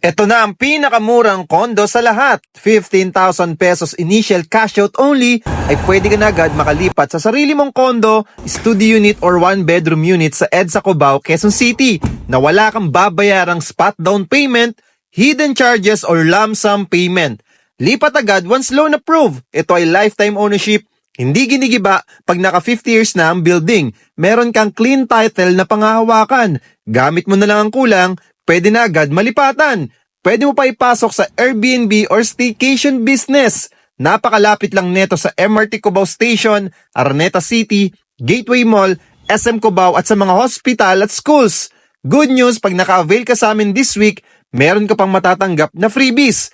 Ito na ang pinakamurang kondo sa lahat. 15,000 pesos initial cash out only ay pwede ka na agad makalipat sa sarili mong kondo, studio unit or one bedroom unit sa EDSA Cubao, Quezon City na wala kang babayarang spot down payment, hidden charges or lump sum payment. Lipat agad once loan approved. Ito ay lifetime ownership. Hindi ginigiba pag naka 50 years na ang building. Meron kang clean title na panghahawakan. Gamit mo na lang ang kulang, pwede na agad malipatan. Pwede mo pa ipasok sa Airbnb or staycation business. Napakalapit lang neto sa MRT Cubao Station, Araneta City, Gateway Mall, SM Cubao at sa mga hospital at schools. Good news, pag naka-avail ka sa amin this week, meron ka pang matatanggap na freebies.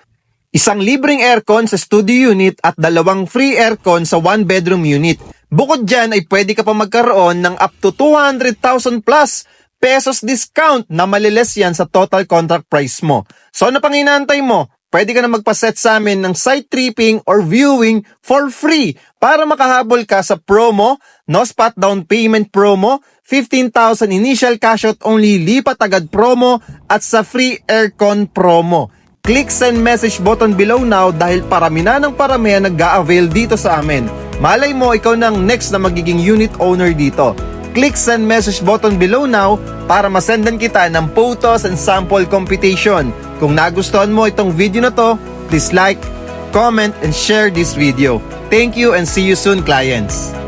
Isang libreng aircon sa studio unit at 2 free aircon sa one bedroom unit. Bukod dyan ay pwede ka pa magkaroon ng up to 200,000 plus pesos discount na maliles yan sa total contract price mo. So ano pang inaantay mo? Pwede ka na magpaset sa amin ng site tripping or viewing for free para makahabol ka sa promo, no spot down payment promo, 15,000 initial cash out only lipat agad promo at sa free aircon promo. Click send message button below now dahil parami na ng parami ang nag-a-avail dito sa amin. Malay mo ikaw na ang next na magiging unit owner dito. Click send message button below now para masendan kita ng photos and sample computation. Kung nagustuhan mo itong video na to, please like, comment, and share this video. Thank you and see you soon, clients.